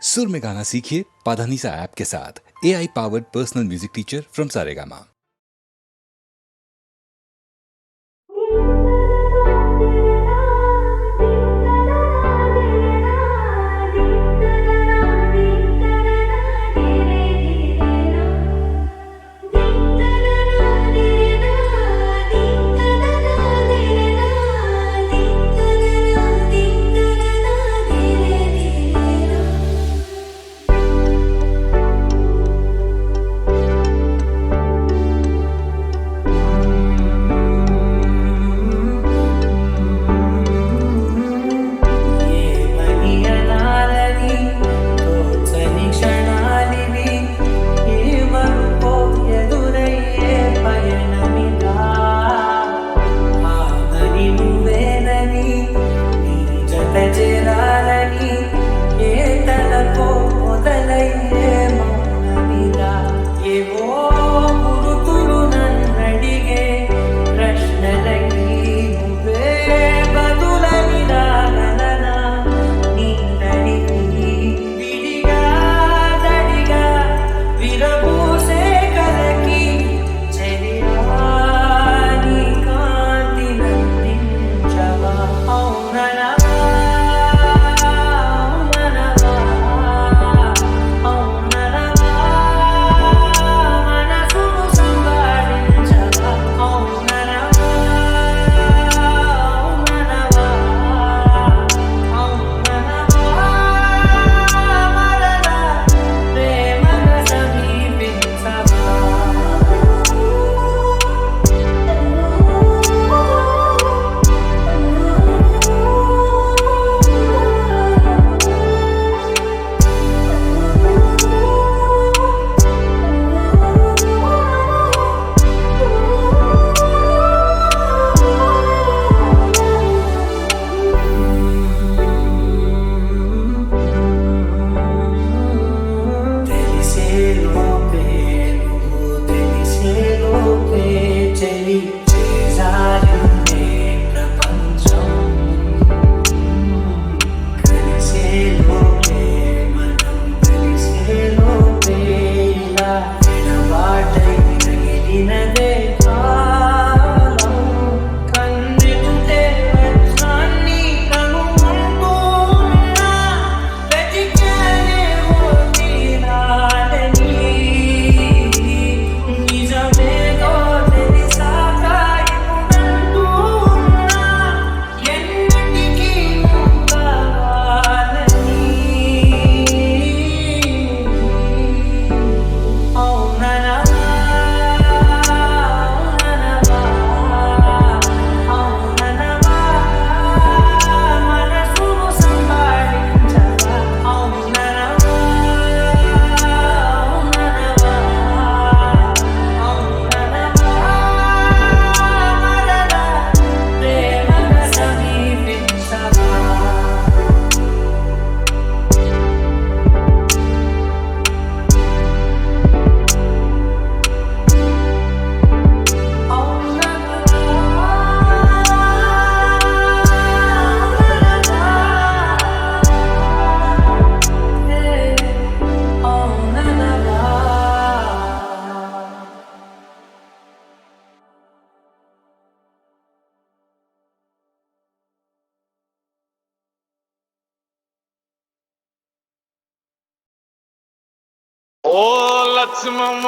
सुर में गाना सीखिए पाधानीसा ऐप के साथ। AI powered personal music teacher from Saregama. ఓ లక్ష్మమ్మ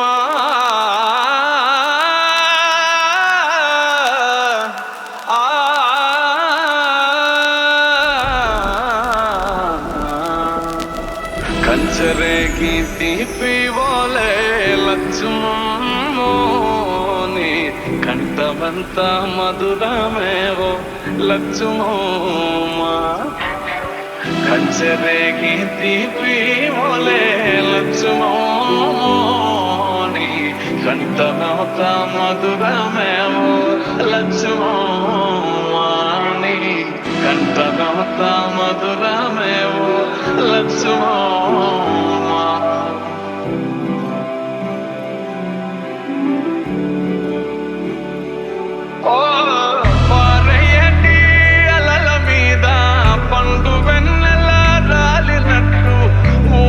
కంచరేగి తీపి ఓలే లక్ష్మమ్మోని కంఠమంత మధురమేవో లక్ష్మమ్మ కంచరేగి తీపి ఓలే లక్ష్మోని కంఠమంత మధురమేవో లక్ష్మోని కంఠమంత మధురమేవో లక్ష్మోమ ఓ పారయ్యటి అలల మీద పండు వెన్నెల రాలినట్టు ఓ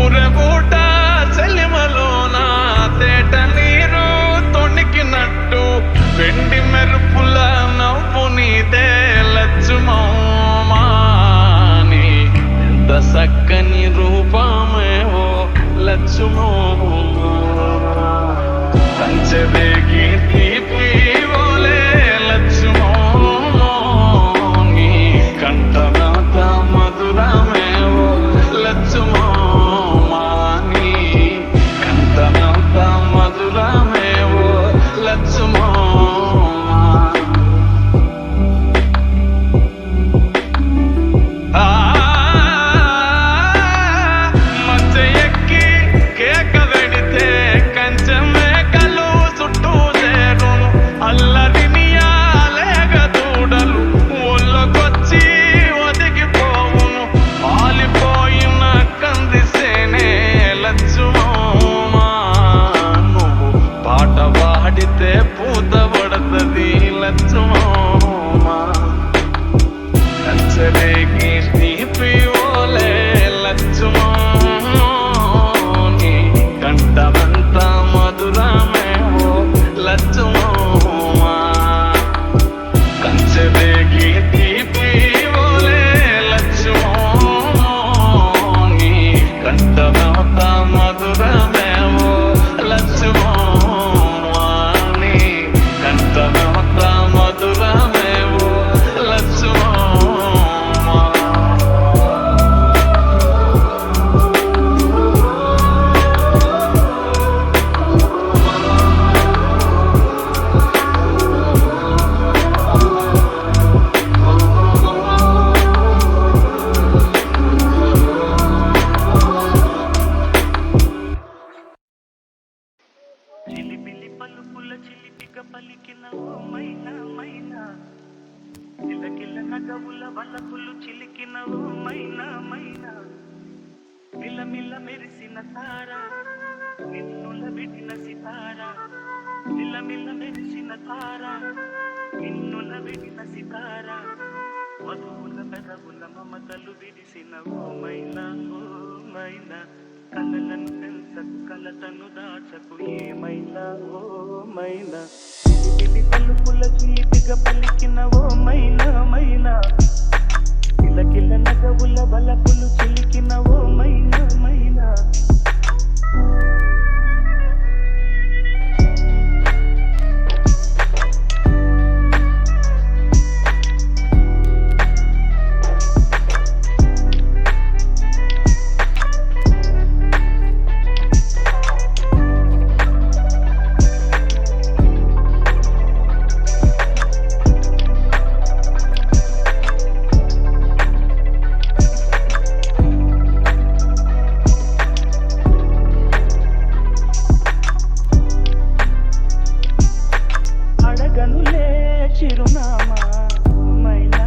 మిల్ల మెరిసిన తార నిన్నుల విడిన సితార మిల్ల మెరిసిన తార నిన్నుల విడిన సితార మధువుల పెదవుల మమతలు విడిసిన ఓ మైనా కలలను పెంచకు కలతను దాచకు ఏమైనా ఓ మైనా పిలి పలుకుల చీపిగా పలికిన ఓ మైనా కిలకిల నగవుల బలపులు చిలికిన ఓ మైనా అడగనులే చిరునామా మైనా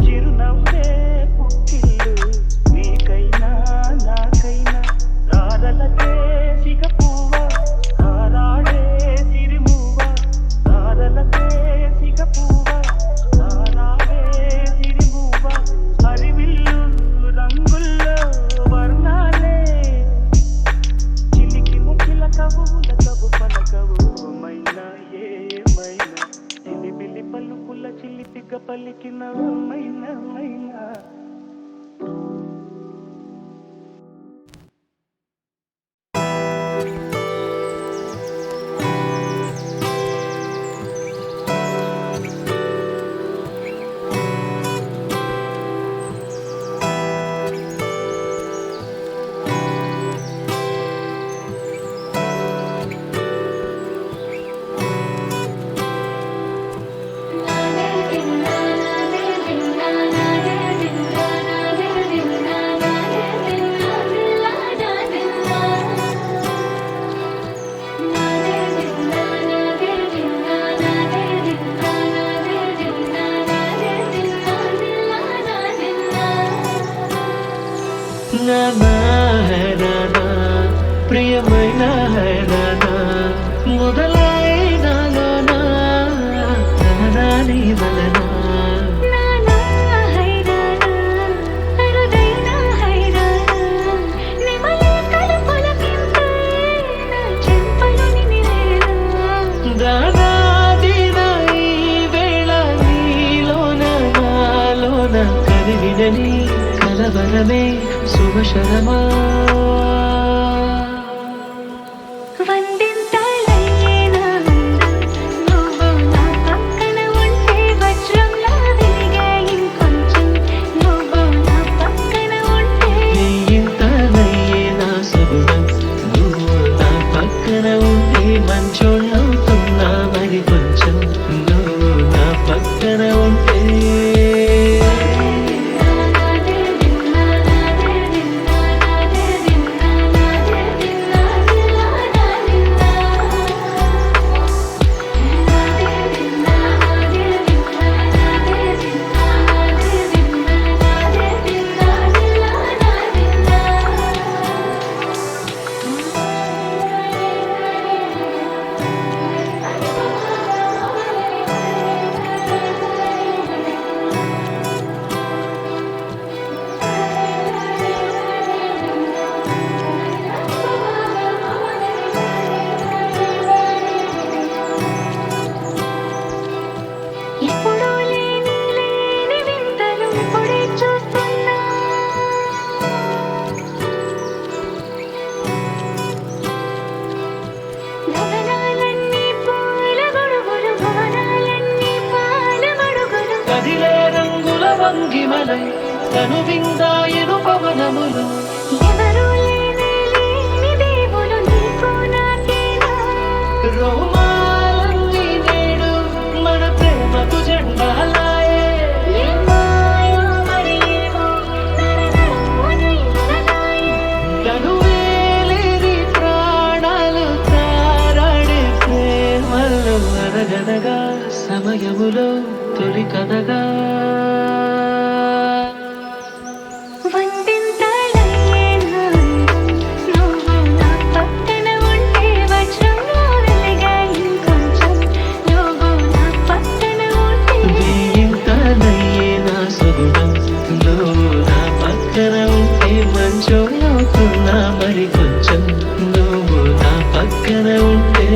చిరునవ్వే పుట్టిల్లు నీకైనా నాకైనా దారలకే సిగపువ్వ దారాడే సిరిమువ్వ దారలకే సిగపువ్వ దారాడే సిరిమువ్వ హరివిల్లు రంగుల్లో వర్ణాలే చిలికి ముఖిల కవుల కవు పలకవు మైనా ఏమైనా చిలిబిలి పలుకుల చిలిపిగ పలికిన మైనా నానా హై నానా ప్రియమైన హై నానా మొదలైన నానా నీ వలన కరిగినని కలవరమే శుభశరమా మంచోళ్ళవుతున్నా మరి కొంచెం నువ్వు నా పక్కన ఉంటే కదిలే రంగుల వంగిమలై తను విందాయను పవనములు రోమాలన్నీ నేడు మన ప్రేమకు జెండాలాయే తను వేలేని ప్రాణాలు తారాడే ప్రేమలు అనగనగా సమయములో తొలి కథగా వందింతల మంచోళ్ళవుతున్నా మరి కొంచెం నువ్వు నా పక్కన ఉంటే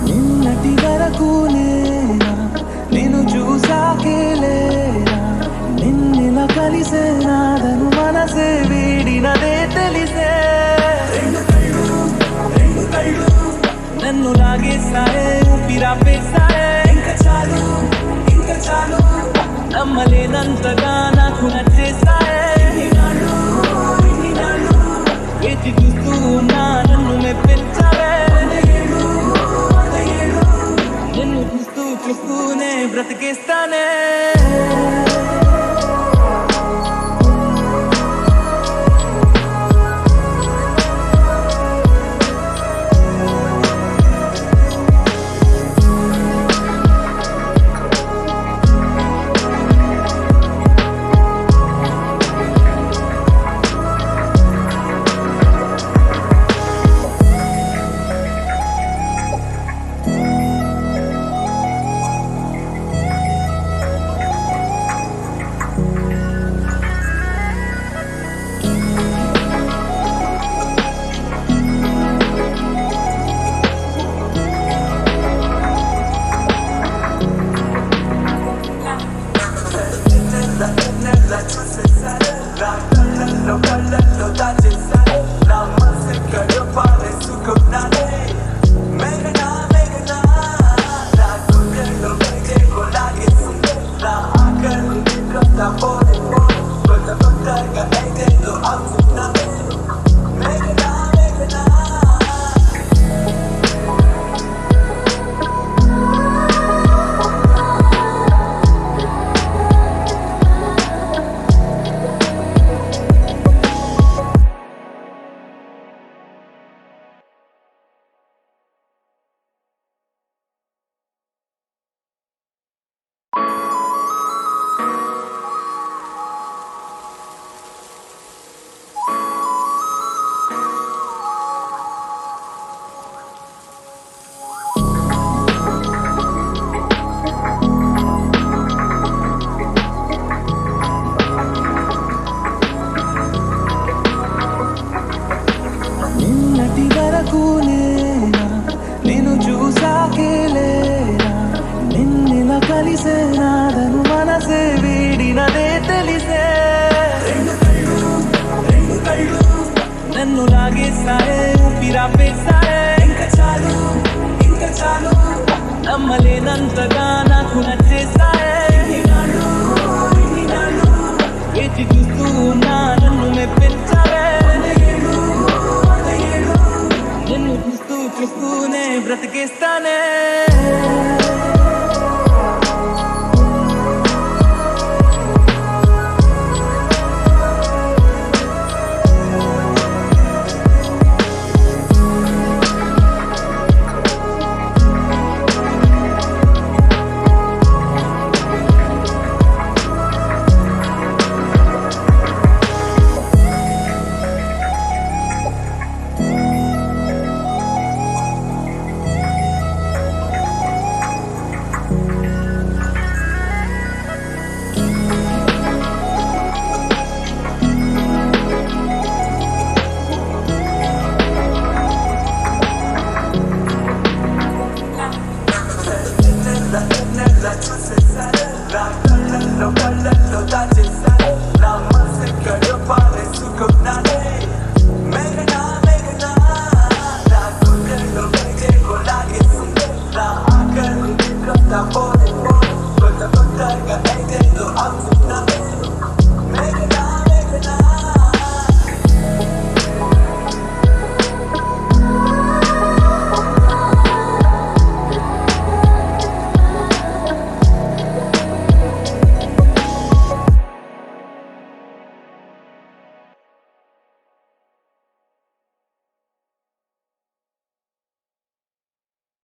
నిన్నటి వరకు నేను చూసాకే లేనా నిన్నెలా కలిసే నాదను మనసే వీడినదే తెలిసే రెండు కళ్ళు నన్ను లాగేస్తాయే ఊపిరాపేస్తాయే ఇంకా చాలు నమ్మలేనంతగా నాకు నచ్చేస్తాయే వేచి చూస్తూ ఉన్నా నన్ను మెప్పించావే నిన్ను చూస్తూనే బ్రతికేస్తానే నిన్నటి వరకు నేను చూసాకే లేనా నిన్నెలా కలిసే నాదను మనసే వీడినదే తెలిసే రెండు కళ్ళు నన్ను లాగేస్తాయే ఊపిరాపేస్తాయే ఇంకా చాలు నమ్మలేనంతగా నాకు నచ్చేస్తాయే